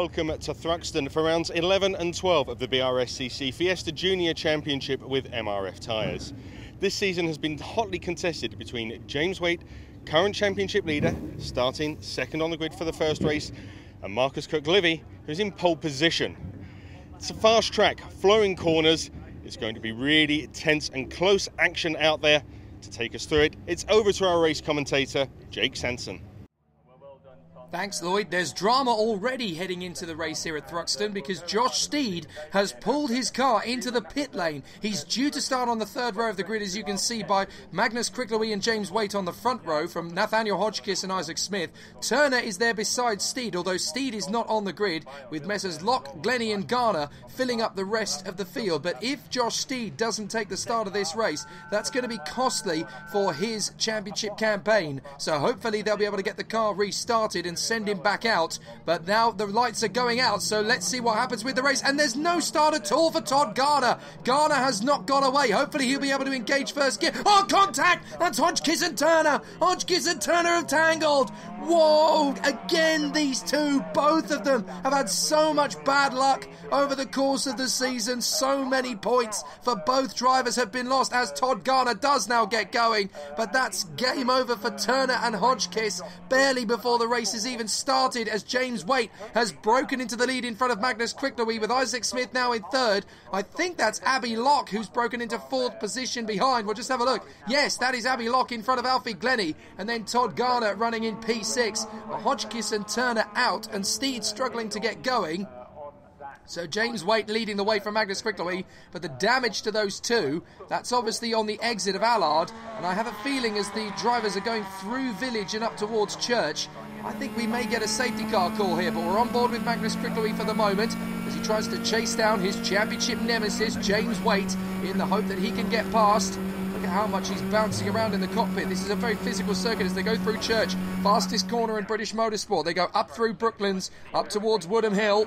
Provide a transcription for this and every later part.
welcome to Thruxton for rounds 11 and 12 of the BRSCC Fiesta Junior Championship with MRF Tyres. This season has been hotly contested between James Waite, current championship leader, starting second on the grid for the first race, and Marcus Cook-Livy, who's in pole position. It's a fast track, flowing corners. It's going to be really tense and close action out there. To take us through it, it's over to our race commentator, Jake Sanson. Thanks, Lloyd. There's drama already heading into the race here at Thruxton because Josh Steed has pulled his car into the pit lane. He's due to start on the third row of the grid, as you can see by Magnus Cook-Livy and James Waite on the front row from Nathaniel Hodgkiss and Isaac Smith. Turner is there beside Steed, although Steed is not on the grid, with Messrs Locke, Glennie and Garner filling up the rest of the field. But if Josh Steed doesn't take the start of this race, that's going to be costly for his championship campaign. So hopefully they'll be able to get the car restarted and send him back out. But now the lights are going out, so let's see what happens with the race. And there's no start at all for Todd Garner. Garner has not got away. Hopefully he'll be able to engage first gear. Oh, contact! That's Hodgkiss and Turner. Hodgkiss and Turner have tangled. Whoa! Again, these two, both of them, have had so much bad luck over the course of the season. So many points for both drivers have been lost as Todd Garner does now get going. But that's game over for Turner and Hodgkiss barely before the race is even started, as James Waite has broken into the lead in front of Magnus Cook-Livy with Isaac Smith now in third. I think that's Abby Locke who's broken into fourth position behind. We'll just have a look. Yes, that is Abby Locke in front of Alfie Glennie, and then Todd Garner running in P6. Hodgkiss and Turner out, and Steed struggling to get going. So James Waite leading the way from Magnus Cook-Livy, but the damage to those two, that's obviously on the exit of Allard, and I have a feeling as the drivers are going through Village and up towards Church, I think we may get a safety car call here, but we're on board with Magnus Cook-Livy for the moment as he tries to chase down his championship nemesis, James Waite, in the hope that he can get past. Look at how much he's bouncing around in the cockpit. This is a very physical circuit as they go through Church. Fastest corner in British motorsport. They go up through Brooklands, up towards Woodham Hill.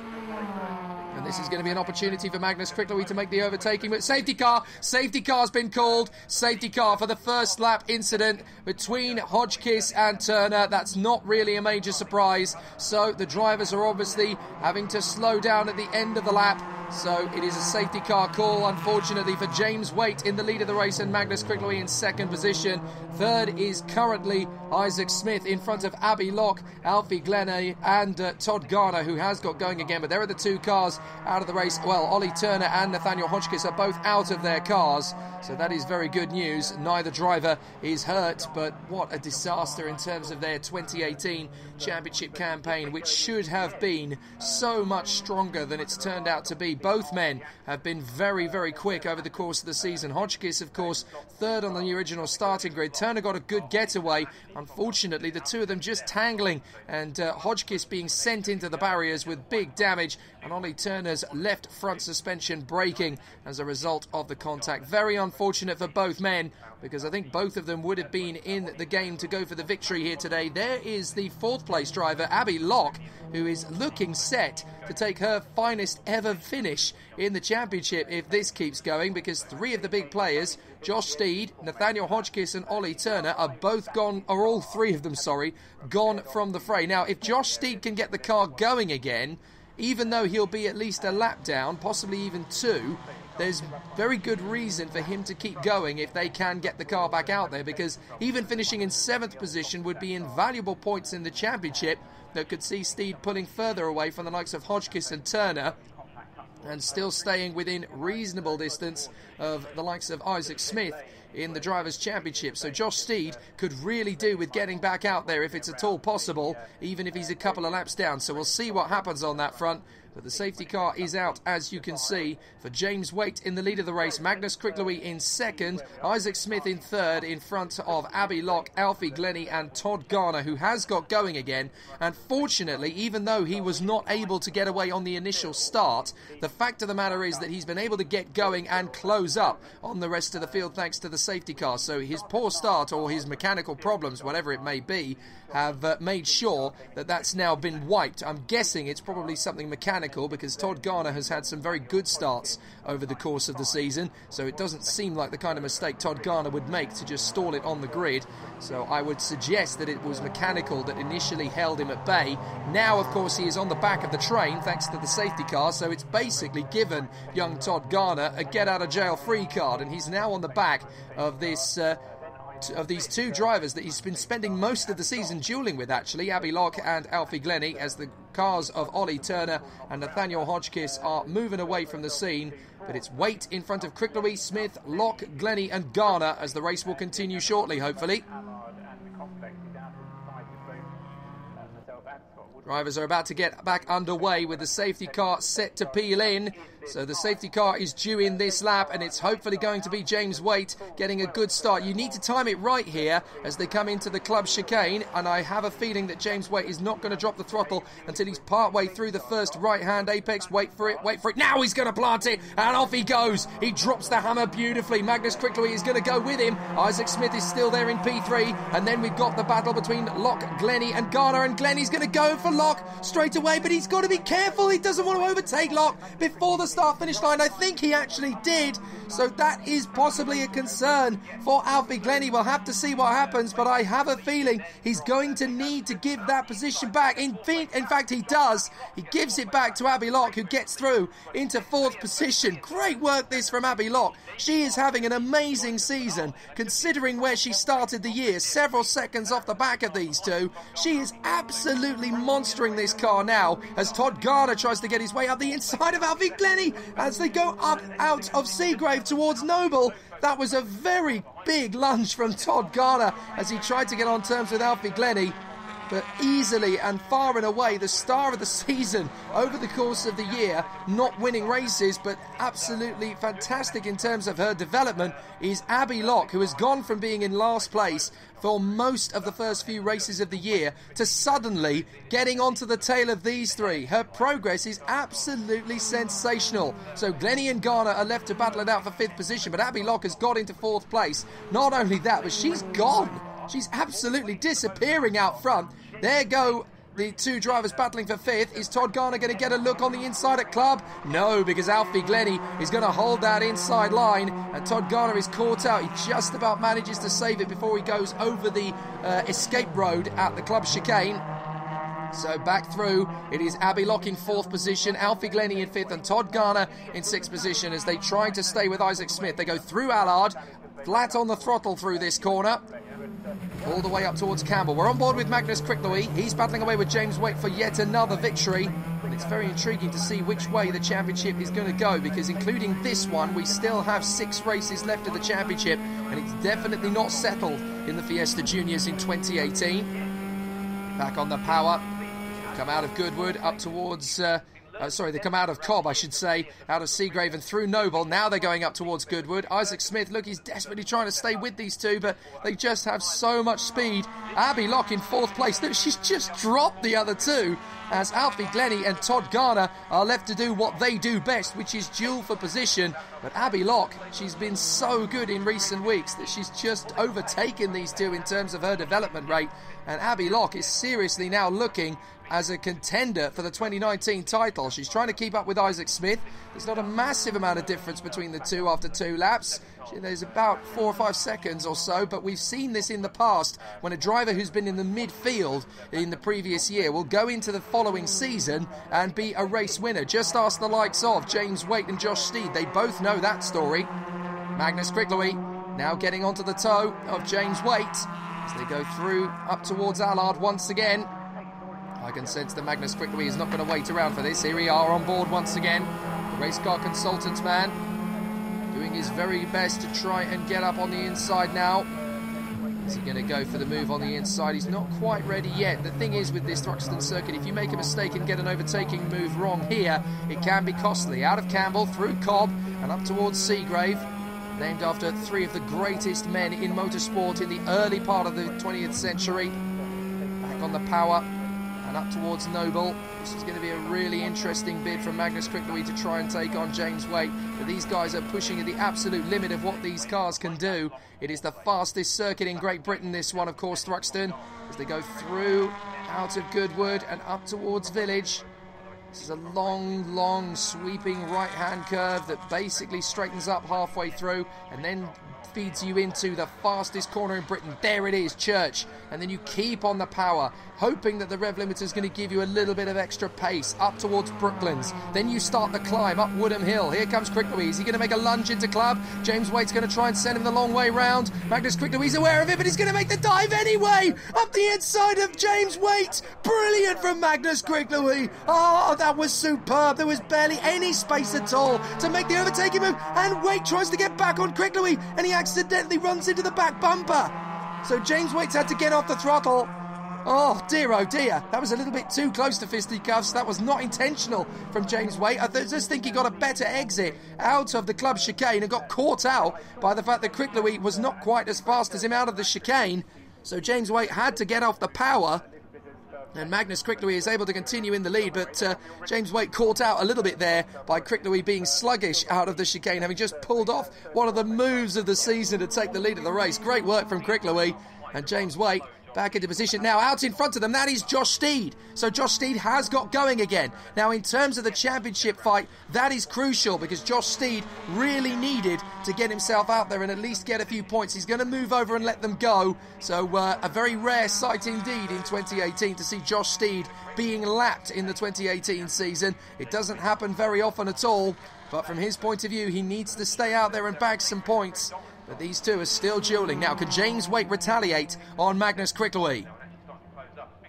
And this is going to be an opportunity for Magnus Cook-Livy to make the overtaking. But safety car's been called. Safety car for the first lap incident between Hodgkiss and Turner. That's not really a major surprise. So the drivers are obviously having to slow down at the end of the lap. So it is a safety car call, unfortunately, for James Waite in the lead of the race and Magnus Cook-Livy in second position. Third is currently Isaac Smith in front of Abby Locke, Alfie Glennie and Todd Garner, who has got going again. But there are the two cars out of the race. Well, Ollie Turner and Nathaniel Hodgkiss are both out of their cars. So that is very good news. Neither driver is hurt, but what a disaster in terms of their 2018 championship campaign, which should have been so much stronger than it's turned out to be. Both men have been very, very quick over the course of the season. Hodgkiss, of course, third on the original starting grid. Turner got a good getaway. Unfortunately, the two of them just tangling, and Hodgkiss being sent into the barriers with big damage, and Ollie Turner's left front suspension breaking as a result of the contact. Very unfortunate for both men, because I think both of them would have been in the game to go for the victory here today. There is the fourth place driver, Abby Locke, who is looking set to take her finest ever finish in the championship if this keeps going, because three of the big players, Josh Steed, Nathaniel Hodgkiss and Ollie Turner, are both gone, or all three of them, gone from the fray. Now, if Josh Steed can get the car going again, even though he'll be at least a lap down, possibly even two, there's very good reason for him to keep going if they can get the car back out there, because even finishing in 7th position would be invaluable points in the championship that could see Steed pulling further away from the likes of Hodgkiss and Turner, and still staying within reasonable distance of the likes of Isaac Smith in the Drivers' Championship. So Josh Steed could really do with getting back out there if it's at all possible, even if he's a couple of laps down. So we'll see what happens on that front. But the safety car is out, as you can see, for James Waite in the lead of the race, Magnus Cook-Livy in second, Isaac Smith in third, in front of Abby Locke, Alfie Glennie and Todd Garner, who has got going again. And fortunately, even though he was not able to get away on the initial start, the fact of the matter is that he's been able to get going and close up on the rest of the field thanks to the safety car. So his poor start, or his mechanical problems, whatever it may be, have made sure that that's now been wiped. I'm guessing it's probably something mechanical mechanical, because Todd Garner has had some very good starts over the course of the season, so it doesn't seem like the kind of mistake Todd Garner would make to just stall it on the grid. So I would suggest that it was mechanical that initially held him at bay. Now, of course, he is on the back of the train thanks to the safety car, so it's basically given young Todd Garner a get-out-of-jail-free card, and he's now on the back of this of these two drivers that he's been spending most of the season duelling with, actually, Abbey Locke and Alfie Glennie, as the cars of Ollie Turner and Nathaniel Hodgkiss are moving away from the scene. But it's Waite in front of Cricklery, Smith, Locke, Glennie and Garner as the race will continue shortly, hopefully. Drivers are about to get back underway with the safety car set to peel in. So the safety car is due in this lap, and it's hopefully going to be James Waite getting a good start. You need to time it right here as they come into the club chicane, and I have a feeling that James Waite is not going to drop the throttle until he's partway through the first right-hand apex. Wait for it. Now he's going to plant it, and off he goes. He drops the hammer beautifully. Magnus Cricklery is going to go with him. Isaac Smith is still there in P3, and then we've got the battle between Locke, Glennie and Garner, and Glennie's going to go for Locke straight away, but he's got to be careful. He doesn't want to overtake Locke before the start-finish line. I think he actually did, so that is possibly a concern for Alfie Glennie. We'll have to see what happens, but I have a feeling he's going to need to give that position back. In fact, he does. He gives it back to Abbey Locke, who gets through into fourth position. Great work this from Abbey Locke. She is having an amazing season, considering where she started the year, several seconds off the back of these two. She is absolutely monstering this car now as Todd Garner tries to get his way up the inside of Alfie Glennie as they go up out of Seagrave towards Noble. That was a very big lunge from Todd Garner as he tried to get on terms with Alfie Glennie. But easily and far and away the star of the season over the course of the year, not winning races but absolutely fantastic in terms of her development, is Abbey Locke, who has gone from being in last place for most of the first few races of the year to suddenly getting onto the tail of these three. Her progress is absolutely sensational. So Glennie and Garner are left to battle it out for fifth position, but Abbey Locke has got into fourth place. Not only that, but she's gone. She's absolutely disappearing out front. There go the two drivers battling for fifth. Is Todd Garner going to get a look on the inside at club? No, because Alfie Glennie is going to hold that inside line, and Todd Garner is caught out. He just about manages to save it before he goes over the escape road at the club chicane. So back through, it is Abbey Locke in fourth position, Alfie Glennie in fifth, and Todd Garner in sixth position as they try to stay with Isaac Smith. They go through Allard, flat on the throttle through this corner, all the way up towards Campbell. We're on board with Magnus Cricklery. He's battling away with James Waite for yet another victory. And it's very intriguing to see which way the championship is going to go, because including this one, we still have 6 races left of the championship, and it's definitely not settled in the Fiesta Juniors in 2018. Back on the power. Come out of Goodwood up towards... they come out of Cobb, I should say, out of Seagrave and through Noble. Now they're going up towards Goodwood. Isaac Smith, look, he's desperately trying to stay with these two, but they just have so much speed. Abbey Locke in fourth place. Look, she's just dropped the other two as Alfie Glennie and Todd Garner are left to do what they do best, which is duel for position. But Abbey Locke, she's been so good in recent weeks that she's just overtaken these two in terms of her development rate. And Abbey Locke is seriously now looking as a contender for the 2019 title. She's trying to keep up with Isaac Smith. There's not a massive amount of difference between the two after 2 laps. There's about 4 or 5 seconds or so, but we've seen this in the past when a driver who's been in the midfield in the previous year will go into the following season and be a race winner. Just ask the likes of James Waite and Josh Steed. They both know that story. Magnus Cricklery now getting onto the toe of James Waite as they go through up towards Allard once again. I can sense that Magnus Cricklery is not going to wait around for this. Here we are on board once again. The race car consultant man doing his very best to try and get up on the inside now. Is he going to go for the move on the inside? He's not quite ready yet. The thing is with this Thruxton circuit, if you make a mistake and get an overtaking move wrong here, it can be costly. Out of Campbell, through Cobb and up towards Seagrave. Named after 3 of the greatest men in motorsport in the early part of the 20th century. Back on the power. And up towards Noble. This is going to be a really interesting bid from Magnus Cricklery to try and take on James Waite. But these guys are pushing at the absolute limit of what these cars can do. It is the fastest circuit in Great Britain, this one, of course, Thruxton. As they go through, out of Goodwood and up towards Village. This is a long, sweeping right-hand curve that basically straightens up halfway through and then feeds you into the fastest corner in Britain. There it is, Church. And then you keep on the power, hoping that the rev limiter is going to give you a little bit of extra pace up towards Brooklands. Then you start the climb up Woodham Hill. Here comes Cricklewy. Is he going to make a lunge into Club? James Waite's going to try and send him the long way round. Magnus Cricklewy's aware of it, but he's going to make the dive anyway. Up the inside of James Waite. Brilliant from Magnus Cricklewy. Oh, that was superb. There was barely any space at all to make the overtaking move. And Waite tries to get back on Cricklewy, and he accidentally runs into the back bumper. So James Waite's had to get off the throttle. Oh dear, that was a little bit too close to fisticuffs. That was not intentional from James Waite. I just think he got a better exit out of the club chicane and got caught out by the fact that Cricklewy was not quite as fast as him out of the chicane. So James Waite had to get off the power, and Magnus Cricklewy is able to continue in the lead, but James Waite caught out a little bit there by Cricklewy being sluggish out of the chicane, having just pulled off one of the moves of the season to take the lead of the race. Great work from Cricklewy, and James Waite back into position now. Out in front of them, that is Josh Steed. So Josh Steed has got going again. Now, in terms of the championship fight, that is crucial because Josh Steed really needed to get himself out there and at least get a few points. He's going to move over and let them go. So a very rare sight indeed in 2018 to see Josh Steed being lapped in the 2018 season. It doesn't happen very often at all, but from his point of view, he needs to stay out there and bag some points. But these two are still duelling. Now, can James Waite retaliate on Magnus Cricklewy?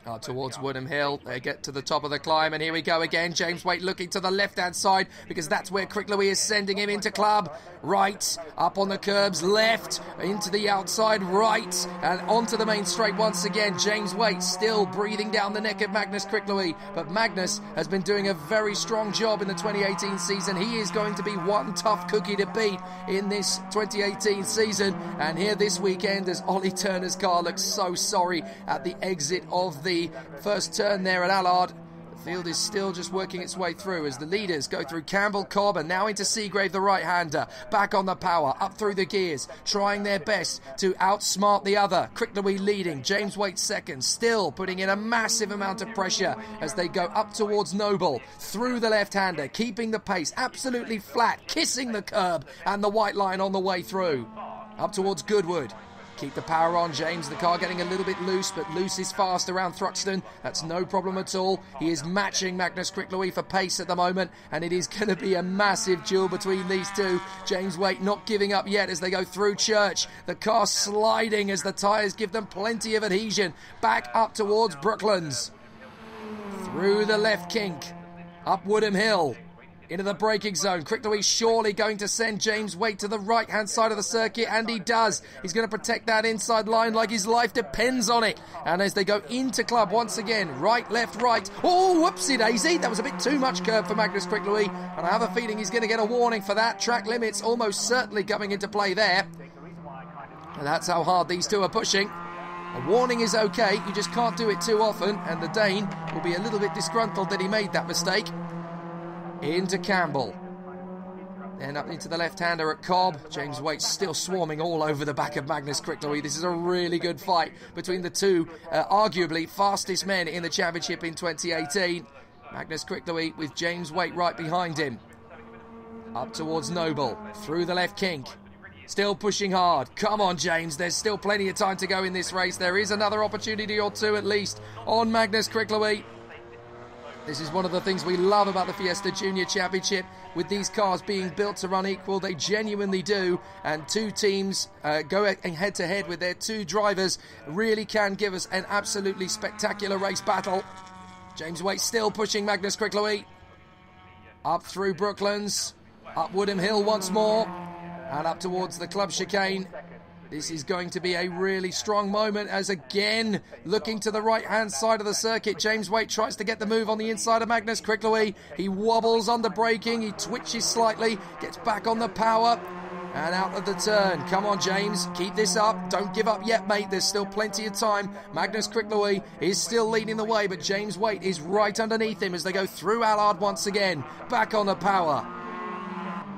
Up towards Woodham Hill. They get to the top of the climb, and here we go again. James Waite looking to the left-hand side because that's where Cricklewy is sending him into Club. Right, up on the curbs, left, into the outside, right, and onto the main straight once again. James Waite still breathing down the neck of Magnus Cricklewy, but Magnus has been doing a very strong job in the 2018 season. He is going to be one tough cookie to beat in this 2018 season, and here this weekend as Ollie Turner's car looks so sorry at the exit of the first turn there at Allard. The field is still just working its way through as the leaders go through Campbell, Cobb, and now into Seagrave, the right-hander. Back on the power, up through the gears, trying their best to outsmart the other. Cricklewy leading, James Waite second, still putting in a massive amount of pressure as they go up towards Noble, through the left-hander, keeping the pace absolutely flat, kissing the curb and the white line on the way through. Up towards Goodwood. Keep the power on, James. The car getting a little bit loose, but loose is fast around Thruxton. That's no problem at all. He is matching Magnus Cricklewy for pace at the moment, and it is going to be a massive duel between these two. James Waite not giving up yet as they go through Church. The car sliding as the tyres give them plenty of adhesion. Back up towards Brooklands. Through the left kink. Up Woodham Hill. Into the braking zone. Cricklewy surely going to send James Waite to the right-hand side of the circuit, and he does. He's going to protect that inside line like his life depends on it. And as they go into Club once again, right, left, right. Oh, whoopsie-daisy. That was a bit too much curve for Magnus Cricklewy, and I have a feeling he's going to get a warning for that. Track limits almost certainly coming into play there. And that's how hard these two are pushing. A warning is okay. You just can't do it too often, and the Dane will be a little bit disgruntled that he made that mistake. Into Campbell. Then up into the left-hander at Cobb. James Waite still swarming all over the back of Magnus Cricklewy. This is a really good fight between the two arguably fastest men in the championship in 2018. Magnus Cricklewy with James Waite right behind him. Up towards Noble. Through the left kink. Still pushing hard. Come on, James. There's still plenty of time to go in this race. There is another opportunity or two at least on Magnus Cricklewy. This is one of the things we love about the Fiesta Junior Championship. With these cars being built to run equal, they genuinely do. And two teams go head-to-head with their two drivers really can give us an absolutely spectacular race battle. James Waite still pushing Magnus Cricklewy. Up through Brooklands. Up Woodham Hill once more. And up towards the club chicane. This is going to be a really strong moment as again, looking to the right-hand side of the circuit, James Waite tries to get the move on the inside of Magnus Cricklewy. He wobbles under braking, he twitches slightly, gets back on the power and out of the turn. Come on, James, keep this up. Don't give up yet, mate. There's still plenty of time. Magnus Cricklewy is still leading the way, but James Waite is right underneath him as they go through Allard once again. Back on the power.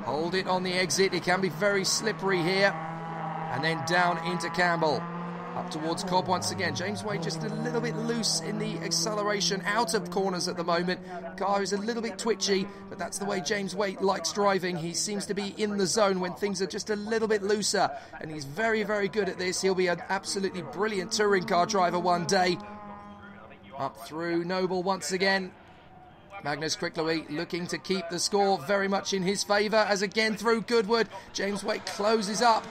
Hold it on the exit. It can be very slippery here. And then down into Campbell. Up towards Cobb once again. James Wade just a little bit loose in the acceleration, out of corners at the moment. Car is a little bit twitchy, but that's the way James Wade likes driving. He seems to be in the zone when things are just a little bit looser, and he's very, very good at this. He'll be an absolutely brilliant touring car driver one day. Up through Noble once again. Magnus Quicklewy looking to keep the score very much in his favour, as again through Goodwood, James Wade closes up.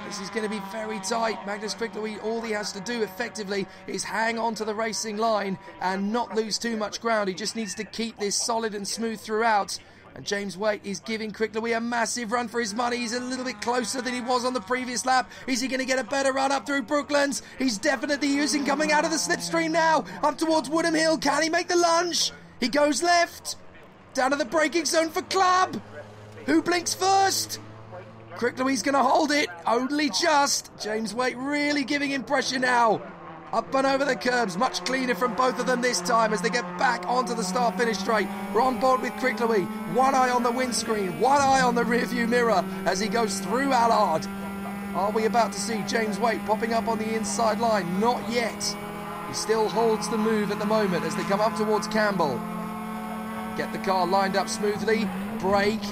This is going to be very tight. Magnus Quicklewy, all he has to do effectively is hang on to the racing line and not lose too much ground. He just needs to keep this solid and smooth throughout. And James Wade is giving Quicklewy a massive run for his money. He's a little bit closer than he was on the previous lap. Is he going to get a better run up through Brooklands? He's definitely using coming out of the slipstream now. Up towards Woodham Hill. Can he make the lunge? He goes left. Down to the braking zone for Club. Who blinks first? Quicklewy's going to hold it, only just. James Wade really giving him pressure now. Up and over the curbs, much cleaner from both of them this time as they get back onto the start-finish straight. We're on board with Quicklewy. One eye on the windscreen, one eye on the rear-view mirror as he goes through Allard. Are we about to see James Wade popping up on the inside line? Not yet. He still holds the move at the moment as they come up towards Campbell. Get the car lined up smoothly, brake.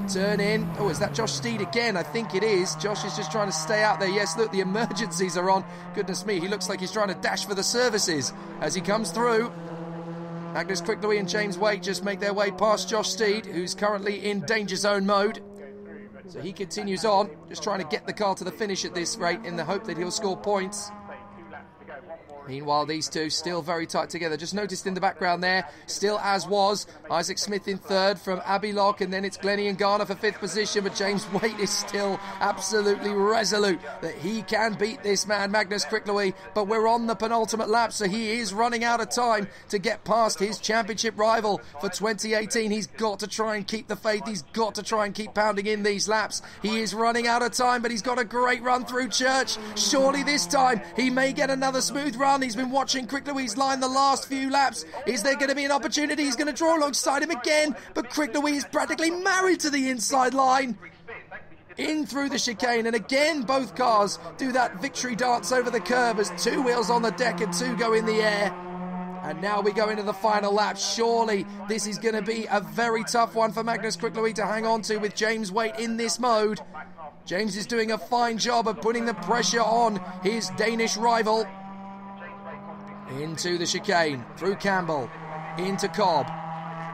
Turn in. Oh, is that Josh Steed again? I think it is. Josh is just trying to stay out there. Yes, look, the emergencies are on. Goodness me, he looks like he's trying to dash for the services as he comes through. Magnus Quicklewy and James Wade just make their way past Josh Steed, who's currently in danger zone mode. So he continues on, just trying to get the car to the finish at this rate in the hope that he'll score points. Meanwhile, these two still very tight together. Just noticed in the background there, still as was, Isaac Smith in third from Abbey Lock, and then it's Glennie and Garner for fifth position, but James Wade is still absolutely resolute that he can beat this man, Magnus Quicklewy, but we're on the penultimate lap, so he is running out of time to get past his championship rival for 2018. He's got to try and keep the faith. He's got to try and keep pounding in these laps. He is running out of time, but he's got a great run through Church. Surely this time he may get another smooth run. He's been watching Quicklewy's line the last few laps. Is there going to be an opportunity? He's going to draw alongside him again, but Quicklewy is practically married to the inside line. In through the chicane, and again both cars do that victory dance over the curb as two wheels on the deck and two go in the air. And now we go into the final lap. Surely this is going to be a very tough one for Magnus Quicklewy to hang on to with James Wade in this mode. James is doing a fine job of putting the pressure on his Danish rival. Into the chicane, through Campbell, into Cobb.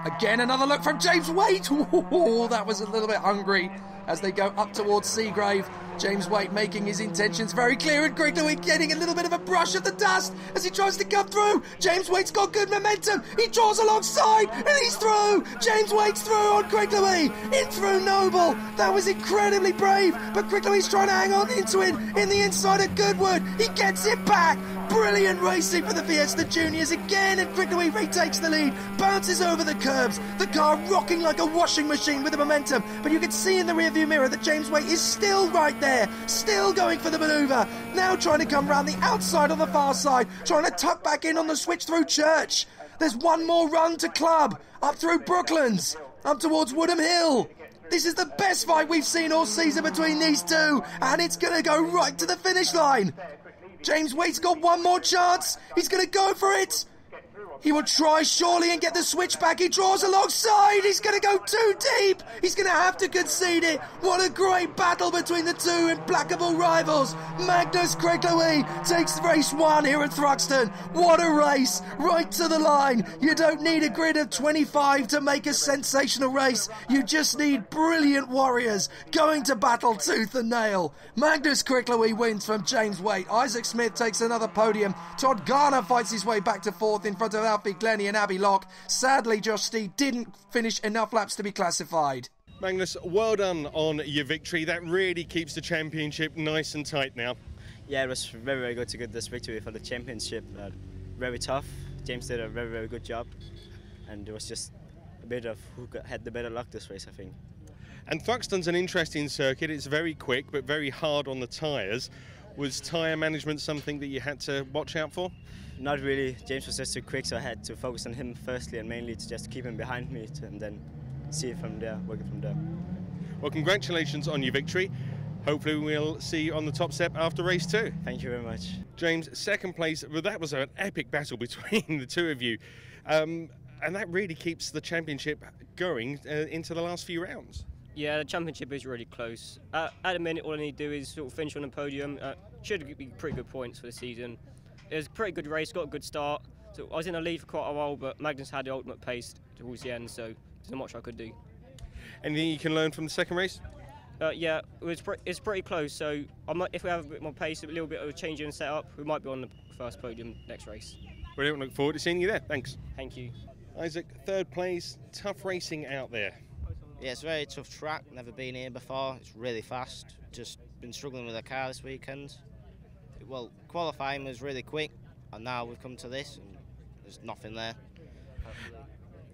Again, another look from James Wade. Ooh, that was a little bit hungry as they go up towards Seagrave. James Wade making his intentions very clear, and Quicklewy getting a little bit of a brush of the dust as he tries to come through. James Wade's got good momentum. He draws alongside and he's through. James Wade's through on Quicklewy. In through Noble. That was incredibly brave, but Quicklewy's trying to hang on into it in the inside of Goodwood. He gets it back. Brilliant racing for the Fiesta Juniors again, and Quicklewy retakes the lead, bounces over the curbs, the car rocking like a washing machine with the momentum, but you can see in the rearview mirror that James Wade is still right there, still going for the manoeuvre, now trying to come round the outside on the far side, trying to tuck back in on the switch through Church. There's one more run to Club, up through Brooklands, up towards Woodham Hill. This is the best fight we've seen all season between these two, and it's going to go right to the finish line. James Wade's got one more chance. He's going to go for it. He will try surely and get the switch back. He draws alongside. He's going to go too deep. He's going to have to concede it. What a great battle between the two implacable rivals. Magnus Quicklewy takes race one here at Thruxton. What a race. Right to the line. You don't need a grid of 25 to make a sensational race. You just need brilliant warriors going to battle tooth and nail. Magnus Quicklewy wins from James Wade. Isaac Smith takes another podium. Todd Garner fights his way back to fourth in front of Alfie Glennie and Abbey Lock. Sadly, Josh Steed didn't finish enough laps to be classified. Magnus, well done on your victory. That really keeps the championship nice and tight now. Yeah, it was very, very good to get this victory for the championship. Very tough. James did a very, very good job. And it was just a bit of who had the better luck this race, I think. And Thruxton's an interesting circuit. It's very quick, but very hard on the tyres. Was tyre management something that you had to watch out for? Not really. James was just too quick, so I had to focus on him firstly and mainly to just keep him behind me and then see it from there, work it from there. Well, congratulations on your victory. Hopefully we'll see you on the top step after race 2. Thank you very much. James, second place. Well, that was an epic battle between the two of you. And that really keeps the championship going into the last few rounds. Yeah, the championship is really close. At the minute, all I need to do is sort of finish on the podium. Should be pretty good points for the season. It was a pretty good race, got a good start. So I was in the lead for quite a while, but Magnus had the ultimate pace towards the end, so there's not much I could do. Anything you can learn from the second race? Yeah, it's pretty close. So if we have a bit more pace, a little bit of a change in setup, we might be on the first podium next race. Brilliant. Look forward to seeing you there. Thanks. Thank you. Isaac, third place. Tough racing out there. Yeah, it's a very tough track. Never been here before. It's really fast. Just been struggling with the car this weekend. Well, qualifying was really quick, and now we've come to this, and there's nothing there.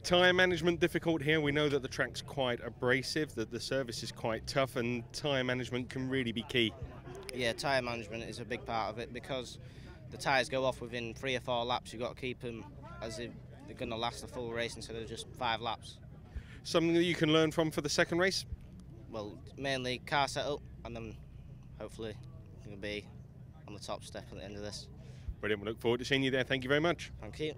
Tyre management difficult here. We know that the track's quite abrasive, that the surface is quite tough, and tyre management can really be key. Yeah, tyre management is a big part of it because the tyres go off within 3 or 4 laps. You've got to keep them as if they're going to last the full race instead of just 5 laps. Something that you can learn from for the second race? Well, mainly car setup, and then hopefully we'll be on the top step at the end of this. Brilliant. We look forward to seeing you there. Thank you very much. Thank you.